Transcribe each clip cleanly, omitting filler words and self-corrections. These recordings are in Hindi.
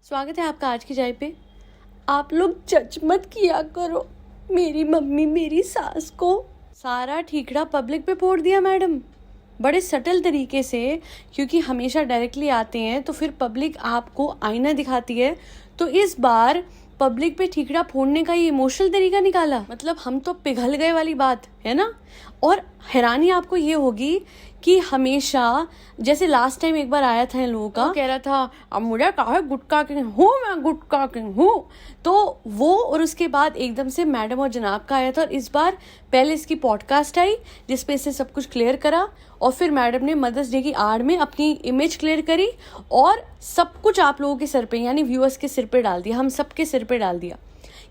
स्वागत है आपका आज की चाय पे। आप लोग जज मत किया करो मेरी मम्मी मेरी सास को। सारा ठीकरा पब्लिक पे फोड़ दिया मैडम, बड़े सटल तरीके से, क्योंकि हमेशा डायरेक्टली आते हैं तो फिर पब्लिक आपको आईना दिखाती है। तो इस बार पब्लिक पे ठीकरा फोड़ने का ये इमोशनल तरीका निकाला, मतलब हम तो पिघल गए वाली बात है ना। और हैरानी आपको ये होगी कि हमेशा जैसे लास्ट टाइम एक बार आया था इन लोगों का, कह रहा था अब मुझे कहा है गुटका किंग हूँ, मैं गुटका किंग हूँ। तो वो और उसके बाद एकदम से मैडम और जनाब का आया था। और इस बार पहले इसकी पॉडकास्ट आई जिसपे इसने सब कुछ क्लियर करा, और फिर मैडम ने मदर्स डे की आड़ में अपनी इमेज क्लियर करी और सब कुछ आप लोगों के सिर पे यानी व्यूअर्स के सिर पे डाल दिया, हम सबके सिर पे डाल दिया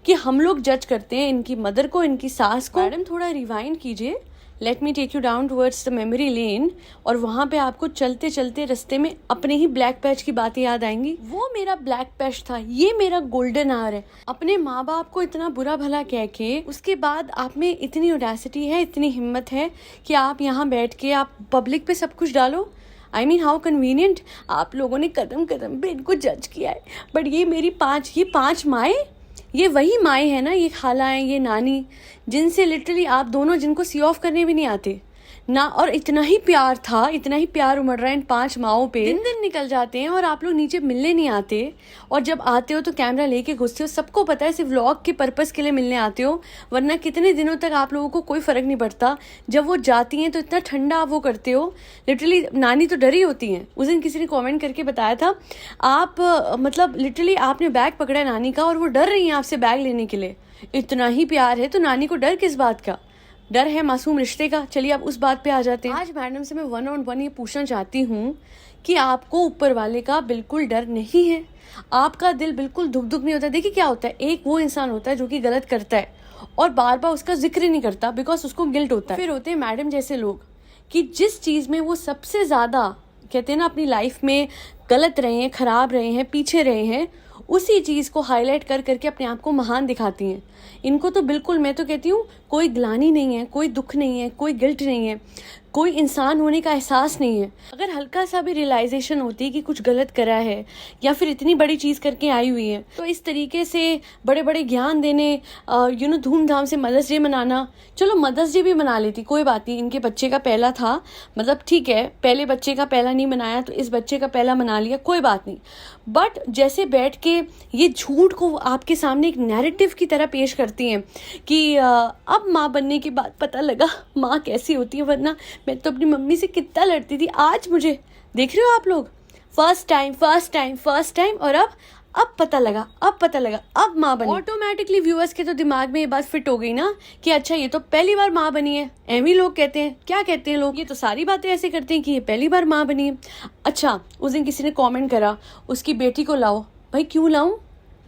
कि हम लोग जज करते हैं इनकी मदर को, इनकी सास को। मैडम थोड़ा रिवाइंड कीजिए, let me take you down towards the memory lane, और वहाँ पे आपको चलते चलते रास्ते में अपने ही ब्लैक पैच की बातें याद आएंगी। वो मेरा ब्लैक पैच था, ये मेरा गोल्डन आवर है। अपने माँ बाप को इतना बुरा भला कह के उसके बाद आप में इतनी ऑडेसिटी है, इतनी हिम्मत है कि आप यहाँ बैठ के आप पब्लिक पे सब कुछ डालो। I mean how convenient. आप लोगों ने कदम कदम पे इनको जज किया है, बट ये मेरी पांच माएँ, ये वही माएँ हैं ना, ये खालाएं, ये नानी, जिनसे लिटरली आप दोनों, जिनको सी ऑफ करने भी नहीं आते ना। और इतना ही प्यार था, इतना ही प्यार उमड़ रहा है इन 5 माओं पे। दिन निकल जाते हैं और आप लोग नीचे मिलने नहीं आते, और जब आते हो तो कैमरा लेके घुसते हो। सबको पता है सिर्फ व्लॉग के पर्पस के लिए मिलने आते हो, वरना कितने दिनों तक आप लोगों को कोई फर्क नहीं पड़ता। जब वो जाती हैं तो इतना ठंडा आप वो करते हो, लिटरली नानी तो डरी होती हैं। उस दिन किसी ने कॉमेंट करके बताया था, आप मतलब लिटरली आपने बैग पकड़ा है नानी का और वो डर रही है आपसे बैग लेने के लिए। इतना ही प्यार है तो नानी को डर किस बात का? डर है मासूम रिश्ते का। चलिए अब उस बात पे आ जाते हैं। आज मैडम से मैं 1-on-1 ये पूछना चाहती हूँ कि आपको ऊपर वाले का बिल्कुल डर नहीं है? आपका दिल बिल्कुल दुख नहीं होता? देखिए क्या होता है, एक वो इंसान होता है जो कि गलत करता है और बार बार उसका जिक्र नहीं करता बिकॉज उसको गिल्ट होता है। फिर होते हैं मैडम जैसे लोग कि जिस चीज में वो सबसे ज्यादा कहते हैं ना अपनी लाइफ में गलत रहे हैं, खराब रहे हैं, पीछे रहे हैं, उसी चीज को हाईलाइट कर करके अपने आप को महान दिखाती हैं। इनको तो बिल्कुल, मैं तो कहती हूँ, कोई ग्लानि नहीं है, कोई दुख नहीं है, कोई गिल्ट नहीं है, कोई इंसान होने का एहसास नहीं है। अगर हल्का सा भी रियलाइजेशन होती है कि कुछ गलत करा है या फिर इतनी बड़ी चीज करके आई हुई है, तो इस तरीके से बड़े बड़े ज्ञान देने, धूमधाम से मदर्स डे मनाना, चलो मदर्स डे भी मना लेती, कोई बात नहीं, इनके बच्चे का पहला था, मतलब ठीक है, पहले बच्चे का पहला नहीं मनाया तो इस बच्चे का पहला मना लिया, कोई बात नहीं। बट जैसे बैठ के ये झूठ को आपके सामने एक नैरेटिव की तरह पेश करती हैं कि अब माँ बनने के बाद पता लगा माँ कैसी होती है, वरना मैं तो अपनी मम्मी से कितना लड़ती थी। आज मुझे देख रहे हो आप लोग, फर्स्ट टाइम, और अब पता लगा, अब माँ बनी। ऑटोमेटिकली व्यूअर्स के तो दिमाग में ये बात फिट हो गई ना कि अच्छा ये तो पहली बार माँ बनी है। एवं लोग कहते हैं, क्या कहते हैं लोग, ये तो सारी बातें ऐसे करते हैं कि ये पहली बार माँ बनी है। अच्छा, उस दिन किसी ने कमेंट करा उसकी बेटी को लाओ। भाई क्यों लाऊं?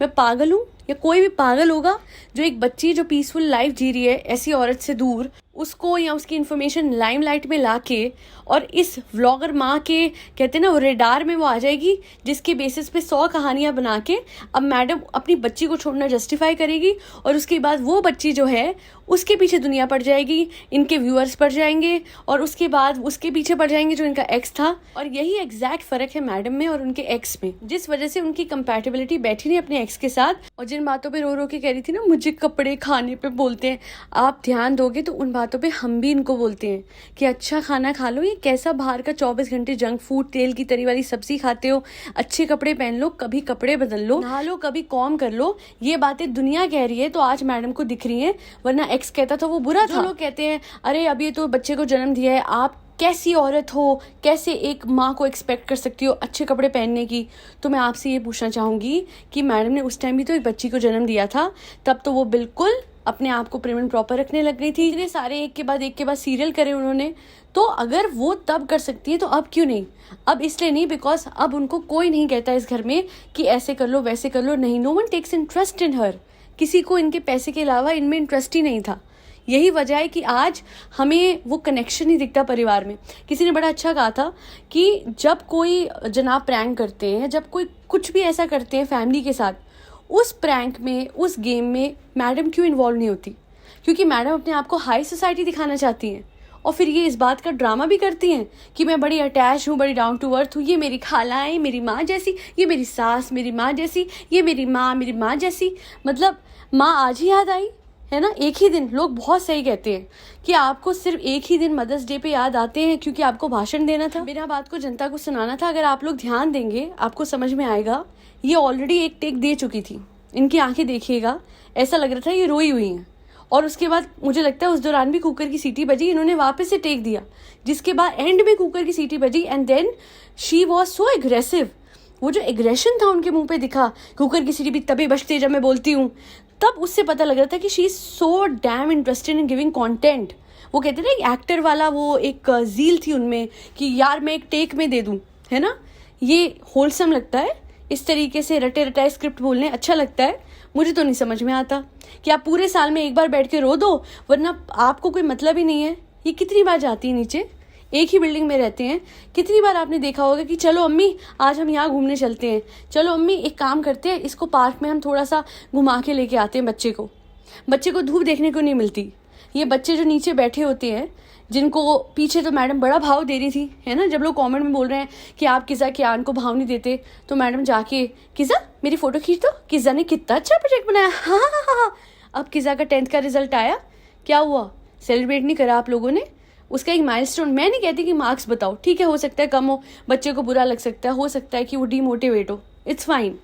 मैं पागल हूँ? या कोई भी पागल होगा जो एक बच्ची जो पीसफुल लाइफ जी रही है ऐसी औरत से दूर, उसको या उसकी इन्फॉर्मेशन लाइमलाइट में लाके और इस व्लॉगर माँ के कहते हैं ना रेडार में वो आ जाएगी, जिसके बेसिस पे 100 कहानियां बना के अब मैडम अपनी बच्ची को छोड़ना जस्टिफाई करेगी, और उसके बाद वो बच्ची जो है उसके पीछे दुनिया पड़ जाएगी, इनके व्यूअर्स पड़ जाएंगे, और उसके बाद उसके पीछे पड़ जाएंगे जो इनका एक्स था। और यही एग्जैक्ट फर्क है मैडम में और उनके एक्स में, जिस वजह से उनकी कंपैटिबिलिटी बैठी नहीं अपने एक्स के साथ। और जिन बातों पे रो रो के कह रही थी ना मुझे कपड़े खाने पे बोलते हैं, आप ध्यान दोगे तो उन बातों पे हम भी इनको बोलते हैं कि अच्छा खाना खा लो, ये कैसा बाहर का 24 घंटे जंक फूड, तेल की तरी वाली सब्जी खाते हो, अच्छे कपड़े पहन लो, कभी कपड़े बदल लो, नहा लो, कभी कॉम कर लो। ये बातें दुनिया कह रही है तो आज मैडम को दिख रही है, वरना एक्स कहता था वो बुरा था। लोग कहते हैं अरे अभी तो बच्चे को जन्म दिया है, आप कैसी औरत हो, कैसे एक माँ को एक्सपेक्ट कर सकती हो अच्छे कपड़े पहनने की। तो मैं आपसे ये पूछना चाहूंगी कि मैडम ने उस टाइम भी तो एक बच्ची को जन्म दिया था, तब तो वो बिल्कुल अपने आप को प्रिम एंड प्रॉपर रखने लग गई थी। इतने सारे एक के बाद सीरियल करे उन्होंने, तो अगर वो तब कर सकती है तो अब क्यों नहीं? अब इसलिए नहीं बिकॉज अब उनको कोई नहीं कहता इस घर में कि ऐसे कर लो वैसे कर लो, नहीं, no one takes interest in her. किसी को इनके पैसे के अलावा इनमें इंटरेस्ट ही नहीं था। यही वजह है कि आज हमें वो कनेक्शन नहीं दिखता परिवार में। किसी ने बड़ा अच्छा कहा था कि जब कोई जनाब प्रैंक करते हैं, जब कोई कुछ भी ऐसा करते हैं फैमिली के साथ, उस प्रैंक में, उस गेम में मैडम क्यों इन्वॉल्व नहीं होती? क्योंकि मैडम अपने आप को हाई सोसाइटी दिखाना चाहती हैं और फिर ये इस बात का ड्रामा भी करती हैं कि मैं बड़ी अटैच हूँ, बड़ी डाउन टू अर्थ हूँ, ये मेरी खालाएं मेरी माँ जैसी, ये मेरी सास मेरी माँ जैसी, ये मेरी माँ जैसी। मतलब माँ आज ही याद आई है ना, एक ही दिन। लोग बहुत सही कहते हैं कि आपको सिर्फ एक ही दिन मदर्स डे पे याद आते हैं क्योंकि आपको भाषण देना था, बिना बात को जनता को सुनाना था। अगर आप लोग ध्यान देंगे आपको समझ में आएगा, ये ऑलरेडी एक टेक दे चुकी थी। इनकी आंखें देखिएगा, ऐसा लग रहा था ये रोई हुई हैं। और उसके बाद मुझे लगता है उस दौरान भी कुकर की सीटी बजी, इन्होंने वापस से टेक दिया, जिसके बाद एंड में कुकर की सीटी बजी and then she was so aggressive. वो जो एग्रेशन था उनके मुंह पे दिखा, कुकर की सीटी भी तभी बजती है जब मैं बोलती हूँ, तब उससे पता लग रहा था कि she is so damn interested in giving content. वो कहते हैं ना एक एक्टर वाला वो एक जील थी उनमें कि यार मैं एक टेक में दे दूं, है ना। ये होलसम लगता है, इस तरीके से रटे रटाए स्क्रिप्ट बोलने अच्छा लगता है। मुझे तो नहीं समझ में आता कि आप पूरे साल में एक बार बैठ के रो दो, वरना आपको कोई मतलब ही नहीं है। ये कितनी बार जाती है नीचे, एक ही बिल्डिंग में रहते हैं, कितनी बार आपने देखा होगा कि चलो अम्मी आज हम यहाँ घूमने चलते हैं, चलो अम्मी एक काम करते हैं, इसको पार्क में हम थोड़ा सा घुमा के लेके आते हैं बच्चे को धूप देखने को नहीं मिलती। ये बच्चे जो नीचे बैठे होते हैं, जिनको पीछे तो मैडम बड़ा भाव दे रही थी, है ना। जब लोग कमेंट में बोल रहे हैं कि आप किज़ा कियान को भाव नहीं देते, तो मैडम जाके किज़ा मेरी फ़ोटो खींच दो, किज़ा ने कितना अच्छा प्रोजेक्ट बनाया, हाँ हाँ हाँ हाँ। अब किज़ा का 10th का रिजल्ट आया, क्या हुआ, सेलिब्रेट नहीं करा आप लोगों ने उसका एक माइलस्टोन। मैं नहीं कहती कि मार्क्स बताओ, ठीक है, हो सकता है कम हो, बच्चे को बुरा लग सकता है, हो सकता है कि वो डीमोटिवेट हो, इट्स फाइन।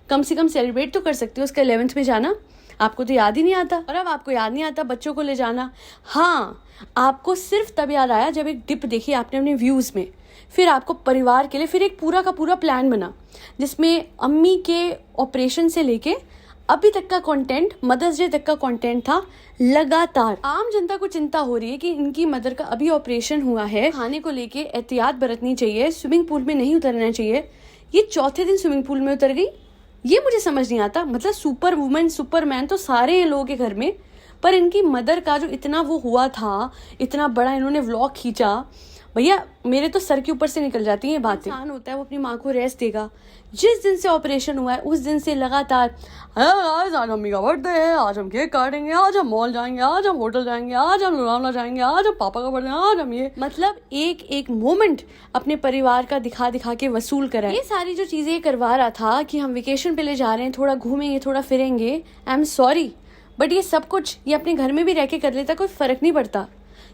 कम से कम सेलिब्रेट तो कर सकते हो उसका 11th में जाना। आपको तो याद ही नहीं आता, और अब आपको याद नहीं आता बच्चों को ले जाना। हाँ, आपको सिर्फ तब याद आया जब एक डिप देखी आपने अपने व्यूज़ में। फिर आपको परिवार के लिए फिर एक पूरा का पूरा प्लान बना, जिसमें अम्मी के ऑपरेशन से लेके अभी तक का कंटेंट, मदर्स डे तक का कंटेंट था लगातार। आम जनता को चिंता हो रही है कि इनकी मदर का अभी ऑपरेशन हुआ है, खाने को लेके एहतियात बरतनी चाहिए, स्विमिंग पूल में नहीं उतरना चाहिए। ये चौथे दिन स्विमिंग पूल में उतर गई, ये मुझे समझ नहीं आता। मतलब सुपर वुमेन सुपरमैन तो सारे हैं लोगों के घर में, पर इनकी मदर का जो इतना वो हुआ था, इतना बड़ा इन्होंने व्लॉग खींचा, भैया मेरे तो सर के ऊपर से निकल जाती हैं बातें। इंसान होता है वो अपनी माँ को रेस्ट देगा। जिस दिन से ऑपरेशन हुआ है उस दिन से लगातार आज मम्मी का बर्थडे है, आज हम केक काटेंगे, आज हम मॉल जाएंगे, आज हम होटल जाएंगे, आज हम लोनावला जाएंगे, आज हम पापा का बर्थडे, आज हम ये, मतलब एक एक मोमेंट अपने परिवार का दिखा दिखा के वसूल करा। ये सारी जो चीजें करवा रहा था कि हम वेकेशन पे ले जा रहे हैं, थोड़ा घूमेंगे, थोड़ा फिरेंगे, आई एम सॉरी बट ये सब कुछ ये अपने घर में भी रह के कर लेता, कोई फर्क नहीं पड़ता।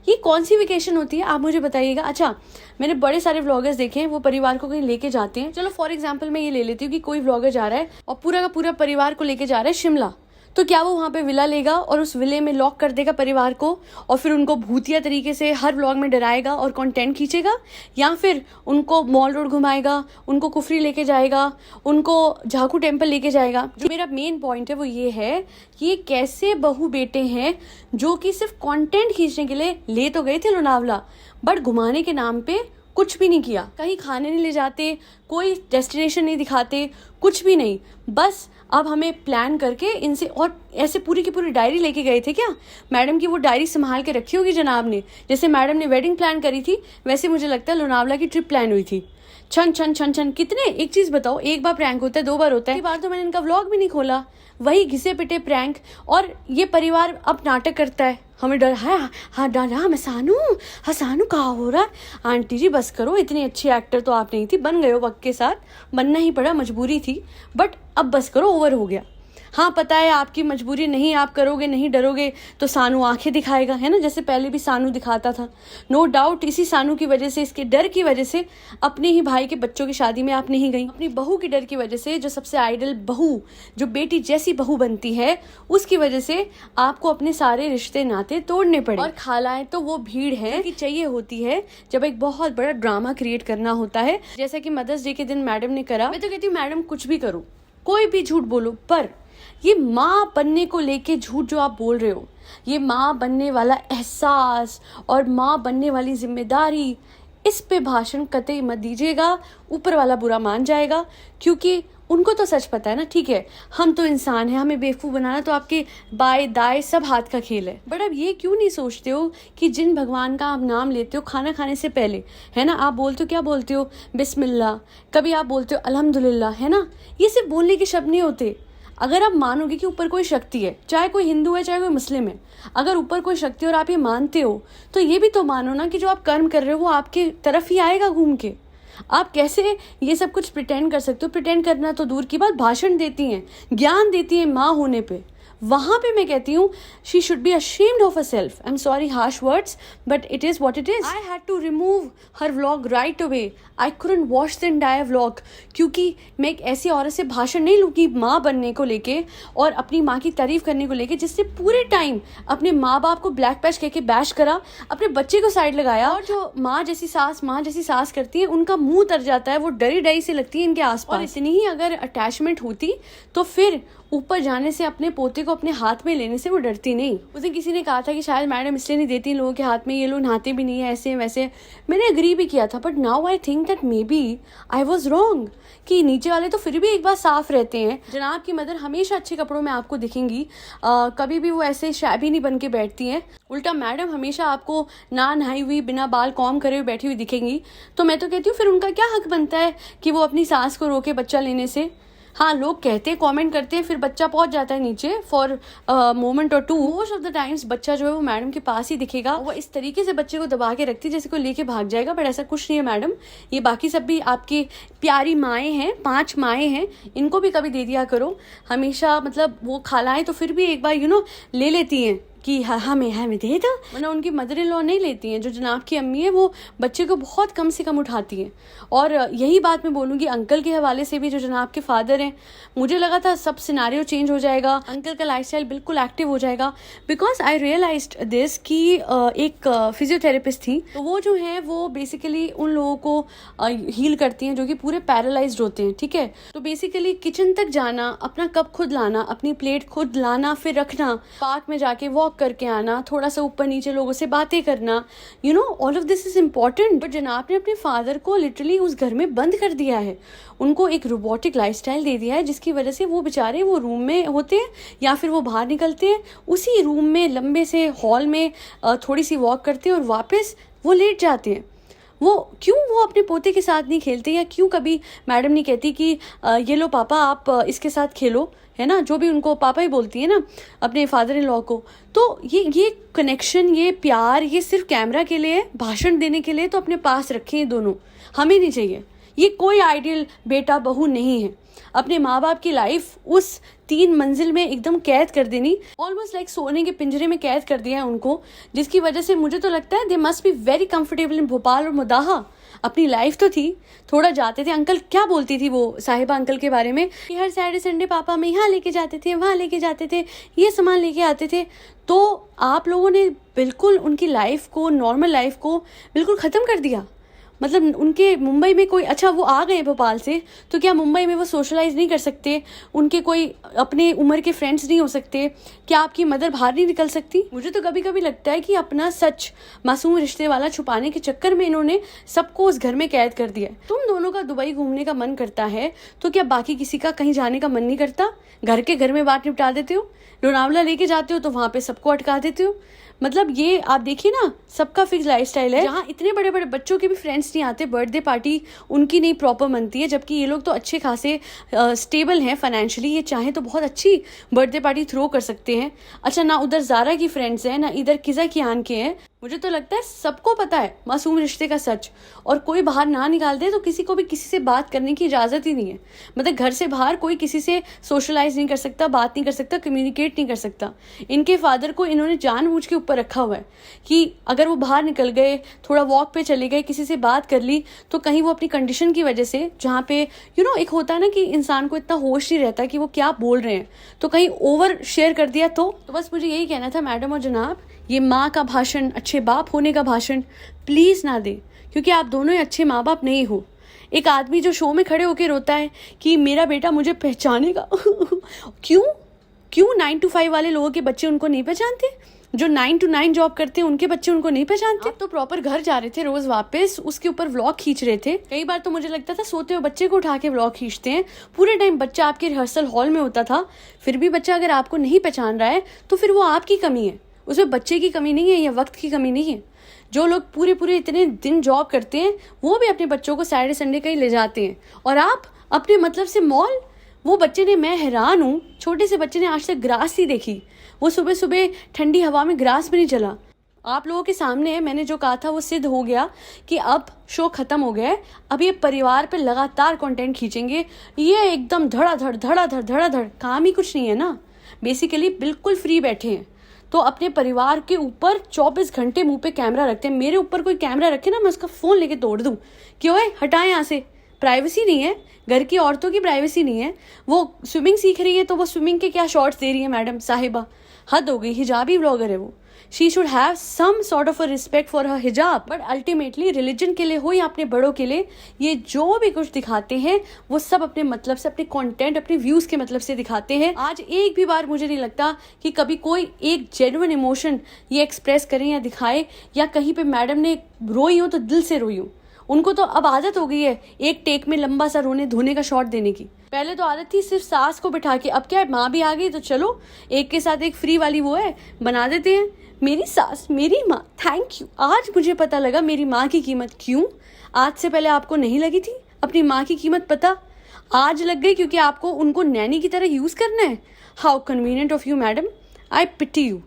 ये कौन सी वेकेशन होती है आप मुझे बताइएगा। अच्छा, मैंने बड़े सारे व्लॉगर्स देखे हैं वो परिवार को कहीं लेके जाते हैं। चलो फॉर एग्जांपल मैं ये ले लेती हूँ कि कोई व्लॉगर जा रहा है और पूरा का पूरा परिवार को लेके जा रहा है शिमला, तो क्या वो वहाँ पे विला लेगा और उस विले में लॉक कर देगा परिवार को और फिर उनको भूतिया तरीके से हर व्लॉग में डराएगा और कंटेंट खींचेगा, या फिर उनको मॉल रोड घुमाएगा, उनको कुफरी लेके जाएगा, उनको झाकू टेम्पल लेके जाएगा। जो मेरा मेन पॉइंट है वो ये है कि ये कैसे बहू बेटे हैं जो कि सिर्फ कंटेंट खींचने के लिए ले तो गए थे लोनावला, बट घुमाने के नाम पे कुछ भी नहीं किया, कहीं खाने नहीं ले जाते, कोई डेस्टिनेशन नहीं दिखाते, कुछ भी नहीं। बस अब हमें प्लान करके इनसे, और ऐसे पूरी की पूरी डायरी लेके गए थे क्या? मैडम की वो डायरी संभाल के रखी होगी जनाब ने, जैसे मैडम ने वेडिंग प्लान करी थी वैसे मुझे लगता है लोनावला की ट्रिप प्लान हुई थी। छन छन छन छन कितने, एक चीज बताओ, एक बार प्रैंक होता है, 2 बार होता है, बार तो मैंने इनका व्लॉग भी नहीं खोला, वही घिसे पिटे प्रैंक। और ये परिवार अब नाटक करता है, हमें डर है, हाँ डर, हाँ मैं सानू, हाँ सानू कहाँ हो रहा है। आंटी जी बस करो, इतनी अच्छी एक्टर तो आप नहीं थी, बन गए हो वक्त के साथ, बनना ही पड़ा, मजबूरी थी, बट अब बस करो, ओवर हो गया। हाँ पता है आपकी मजबूरी, नहीं आप करोगे, नहीं डरोगे तो सानू आंखें दिखाएगा, है ना, जैसे पहले भी सानू दिखाता था। नो डाउट इसी सानू की वजह से, इसके डर की वजह से अपने ही भाई के बच्चों की शादी में आप नहीं गई, अपनी बहू की डर की वजह से, जो सबसे आइडल बहू, जो बेटी जैसी बहू बनती है, उसकी वजह से आपको अपने सारे रिश्ते नाते तोड़ने पड़े। और खालाएं तो वो भीड़ है कि चाहिए होती है जब एक बहुत बड़ा ड्रामा क्रिएट करना होता है, जैसा कि मदर्स डे के दिन मैडम ने करा। मैं तो कहती हूँ मैडम कुछ भी करो, कोई भी झूठ बोलो, पर ये माँ बनने को लेके झूठ जो आप बोल रहे हो, ये माँ बनने वाला एहसास और माँ बनने वाली जिम्मेदारी, इस पे भाषण कतई मत दीजिएगा, ऊपर वाला बुरा मान जाएगा, क्योंकि उनको तो सच पता है ना। ठीक है, हम तो इंसान हैं, हमें बेवकूफ़ बनाना तो आपके बाएं दाएं सब हाथ का खेल है। बट अब ये क्यों नहीं सोचते हो कि जिन भगवान का आप नाम लेते हो खाना खाने से पहले, है ना, आप बोलते हो, क्या बोलते हो, बिस्मिल्लाह, कभी आप बोलते हो अल्हम्दुलिल्लाह, है ना, ये सिर्फ बोलने के शब्द नहीं होते। अगर आप मानोगे कि ऊपर कोई शक्ति है, चाहे कोई हिंदू है चाहे कोई मुस्लिम है, अगर ऊपर कोई शक्ति और आप ये मानते हो तो ये भी तो मानो ना कि जो आप कर्म कर रहे हो वो आपके तरफ ही आएगा घूम के। आप कैसे ये सब कुछ प्रिटेंड कर सकते हो? प्रिटेंड करना तो दूर की बात, भाषण देती हैं, ज्ञान देती हैं माँ होने पे, वहाँ पे मैं कहती हूँ she should be ashamed of herself. I'm sorry, harsh words, but it is what it is. I had to remove her vlog right away. I couldn't watch the entire vlog क्योंकि मैं एक ऐसी औरत से भाषण नहीं लूँगी माँ बनने को लेके और अपनी माँ की तारीफ करने को लेके, जिससे पूरे टाइम अपने माँ बाप को ब्लैक पैश कह के बैश करा, अपने बच्चे को साइड लगाया, और जो माँ जैसी सास करती है उनका मुंह तर जाता है, वो डरी डरी से लगती है इनके आसपास। और इतनी ही अगर अटैचमेंट होती तो फिर ऊपर जाने से, अपने पोते को अपने हाथ में लेने से वो डरती नहीं। उस दिन किसी ने कहा था कि शायद मैडम इसलिए नहीं देती लोगों के हाथ में, ये लोग नहाते भी नहीं है ऐसे वैसे। मैंने एग्री भी किया था, but now I think that maybe I was wrong कि नीचे वाले तो फिर भी एक बार साफ रहते हैं। जनाब की मदर हमेशा अच्छे कपड़ों में आपको दिखेंगी, कभी भी वो ऐसे शैबी नहीं बन के बैठती हैं। उल्टा मैडम हमेशा आपको ना नहाई हुई, बिना बाल कॉम करे हुए बैठी हुई दिखेंगी। तो मैं तो कहती हूँ फिर उनका क्या हक बनता है कि वो अपनी सास को रोके बच्चा लेने से? हाँ, लोग कहते हैं, कमेंट करते हैं, फिर बच्चा पहुंच जाता है नीचे फॉर मोमेंट और two. Most of the times बच्चा जो है वो मैडम के पास ही दिखेगा। वो इस तरीके से बच्चे को दबा के रखती है जैसे कोई लेके भाग जाएगा, बट ऐसा कुछ नहीं है मैडम। ये बाकी सब भी आपकी प्यारी माएँ हैं, 5 माएँ हैं, इनको भी कभी दे दिया करो। हमेशा मतलब वो खालाएं तो फिर भी एक बार ले लेती हैं कि हमें दे दो, वरना उनकी मदर इन लॉ नहीं लेती हैं। जो जनाब की अम्मी है वो बच्चे को बहुत कम से कम उठाती हैं। और यही बात मैं बोलूँगी अंकल के हवाले से भी, जो जनाब के फादर हैं। मुझे लगा था सब सिनारियो चेंज हो जाएगा, अंकल का लाइफस्टाइल बिल्कुल एक्टिव हो जाएगा, बिकॉज आई रियलाइज्ड दिस कि एक फिजियोथेरेपिस्ट थी, तो वो जो है वो बेसिकली उन लोगों को हील करती हैं जो कि पूरे पैरालाइज्ड होते हैं, ठीक है। तो बेसिकली किचन तक जाना, अपना कप खुद लाना, अपनी प्लेट खुद लाना फिर रखना, पार्क में जाके वॉक करके आना, थोड़ा सा ऊपर नीचे लोगों से बातें करना, all of this is important. But जनाब ने अपने फादर को लिटरली उस घर में बंद कर दिया है, उनको एक रोबोटिक लाइफस्टाइल दे दिया है, जिसकी वजह से वो बेचारे वो रूम में होते हैं या फिर वो बाहर निकलते हैं, उसी रूम में लंबे से हॉल में थोड़ी सी वॉक करते हैं और वापस वो लेट जाते हैं। वो अपने पोते के साथ नहीं खेलते, या क्यों कभी मैडम नहीं कहती कि ये लो पापा आप इसके साथ खेलो, है ना, जो भी उनको पापा ही बोलती है ना अपने फादर इन लॉ को। तो ये कनेक्शन, ये प्यार, ये सिर्फ कैमरा के लिए, भाषण देने के लिए तो अपने पास रखें ये दोनों, हमें नहीं चाहिए। ये कोई आइडियल बेटा बहू नहीं है। अपने माँ बाप की लाइफ उस 3 मंजिल में एकदम कैद कर देनी, ऑलमोस्ट लाइक सोने के पिंजरे में कैद कर दिया है उनको, जिसकी वजह से मुझे तो लगता है they must be very comfortable in Bhopal और मुदाहा। अपनी लाइफ तो थी, थोड़ा जाते थे। अंकल क्या बोलती थी वो साहिबा अंकल के बारे में कि हर सैटरडे संडे पापा में यहाँ लेके जाते थे, वहाँ लेके जाते थे, ये सामान लेके आते थे। तो आप लोगों ने बिल्कुल उनकी लाइफ को, नॉर्मल लाइफ को बिल्कुल ख़त्म कर दिया। मतलब उनके मुंबई में कोई, अच्छा वो आ गए भोपाल से, तो क्या मुंबई में वो सोशलाइज नहीं कर सकते? उनके कोई अपने उम्र के फ्रेंड्स नहीं हो सकते? क्या आपकी मदर बाहर नहीं निकल सकती? मुझे तो कभी कभी लगता है कि अपना सच, मासूम रिश्ते वाला छुपाने के चक्कर में इन्होंने सबको उस घर में कैद कर दिया। तुम दोनों का दुबई घूमने का मन करता है तो क्या बाकी किसी का कहीं जाने का मन नहीं करता? घर में बात निपटा देते हो, लोनावला लेके जाते हो तो वहां पे सबको अटका देते हो। मतलब ये आप देखिए ना, सबका फिक्स लाइफस्टाइल है, जहाँ इतने बड़े बड़े बच्चों के भी फ्रेंड्स नहीं आते, बर्थडे पार्टी उनकी नहीं प्रॉपर बनती है, जबकि ये लोग तो अच्छे खासे स्टेबल हैं फाइनेंशियली, ये चाहें तो बहुत अच्छी बर्थडे पार्टी थ्रो कर सकते हैं। अच्छा, ना उधर जारा की फ्रेंड्स हैं, ना इधर किजा कियान के हैं। मुझे तो लगता है सबको पता है मासूम रिश्ते का सच, और कोई बाहर ना निकाल दे तो किसी को भी किसी से बात करने की इजाज़त ही नहीं है। मतलब घर से बाहर कोई किसी से सोशलाइज नहीं कर सकता, बात नहीं कर सकता, कम्युनिकेट नहीं कर सकता। इनके फादर को इन्होंने जानबूझ के ऊपर रखा हुआ है कि अगर वो बाहर निकल गए, थोड़ा वॉक पे चले गए, किसी से बात कर ली, तो कहीं वो अपनी कंडीशन की वजह से, जहाँ पे एक होता है ना कि इंसान को इतना होश नहीं रहता कि वो क्या बोल रहे हैं, तो कहीं ओवर शेयर कर दिया। तो बस मुझे यही कहना था मैडम और जनाब, ये माँ का भाषण, अच्छे बाप होने का भाषण प्लीज़ ना दे, क्योंकि आप दोनों ही अच्छे माँ बाप नहीं हो। एक आदमी जो शो में खड़े होकर रोता है कि मेरा बेटा मुझे पहचानेगा क्यों 9 to 5 वाले लोगों के बच्चे उनको नहीं पहचानते? जो 9 to 9 जॉब करते हैं उनके बच्चे उनको नहीं पहचानते? आप तो प्रॉपर घर जा रहे थे रोज वापस, उसके ऊपर व्लॉग खींच रहे थे। कई बार तो मुझे लगता था सोते हुए बच्चे को उठा के व्लॉग खींचते हैं। पूरे टाइम बच्चा आपके रिहर्सल हॉल में होता था, फिर भी बच्चा अगर आपको नहीं पहचान रहा है तो फिर वो आपकी कमी है, उसमें बच्चे की कमी नहीं है या वक्त की कमी नहीं है। जो लोग पूरे इतने दिन जॉब करते हैं वो भी अपने बच्चों को सैटरडे संडे कहीं ले जाते हैं, और आप अपने मतलब से मॉल, वो बच्चे ने, मैं हैरान हूँ, छोटे से बच्चे ने आज तक ग्रास नहीं देखी। वो सुबह सुबह ठंडी हवा में ग्रास में नहीं चला। आप लोगों के सामने मैंने जो कहा था वो सिद्ध हो गया कि अब शो खत्म हो गया है। अब ये परिवार पे लगातार कंटेंट खींचेंगे। ये एकदम धड़ाधड़ काम ही कुछ नहीं है ना, बेसिकली बिल्कुल फ्री बैठे हैं तो अपने परिवार के ऊपर 24 घंटे मुंह पे कैमरा रखते हैं। मेरे ऊपर कोई कैमरा रखे ना, मैं उसका फ़ोन लेके तोड़ दूँ कि ओए हटाएं यहाँ से। प्राइवेसी नहीं है, घर की औरतों की प्राइवेसी नहीं है। वो स्विमिंग सीख रही है तो वो स्विमिंग के क्या शॉर्ट्स दे रही है मैडम साहिबा, हद हो गई। हिजाबी ब्लॉगर है वो। She should have some sort of a respect for her हिजाब। बट अल्टीमेटली रिलीजन के लिए हो या अपने बड़ों के लिए, ये जो भी कुछ दिखाते हैं वो सब अपने मतलब से, अपने कंटेंट, अपने व्यूज के मतलब से दिखाते हैं। आज एक भी बार मुझे नहीं लगता कि कभी कोई एक जेन्युइन इमोशन ये एक्सप्रेस करें या दिखाए, या कहीं पे मैडम ने रोई हो तो दिल से रोई हो। उनको तो अब आदत हो गई है एक टेक में लंबा सा रोने धोने का शॉट देने की। पहले तो आदत थी सिर्फ सास को बिठा के, अब क्या है, माँ भी आ गई तो चलो एक के साथ एक फ्री वाली वो है, बना देते हैं। मेरी सास, मेरी माँ, थैंक यू। आज मुझे पता लगा मेरी माँ की कीमत। क्यों? आज से पहले आपको नहीं लगी थी अपनी माँ की कीमत पता? आज लग गई क्योंकि आपको उनको नैनी की तरह यूज करना है। How convenient of you madam, I pity you.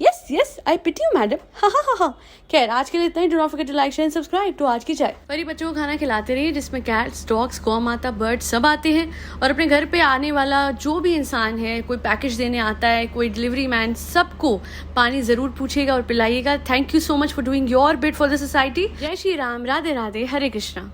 Yes I pity you madam, हा। खैर आज के लिए इतना ही। Do not forget to like share and subscribe to आज की चाय। परी बच्चों को खाना खिलाते रहिए जिसमें कैट्स, डॉग्स, गौ माता, बर्ड सब आते हैं। और अपने घर पे आने वाला जो भी इंसान है, कोई पैकेज देने आता है, कोई डिलीवरी मैन, सबको पानी जरूर पूछिएगा और पिलाइएगा। Thank you so much for doing your bit for the society. जय श्री राम, राधे राधे, हरे कृष्णा।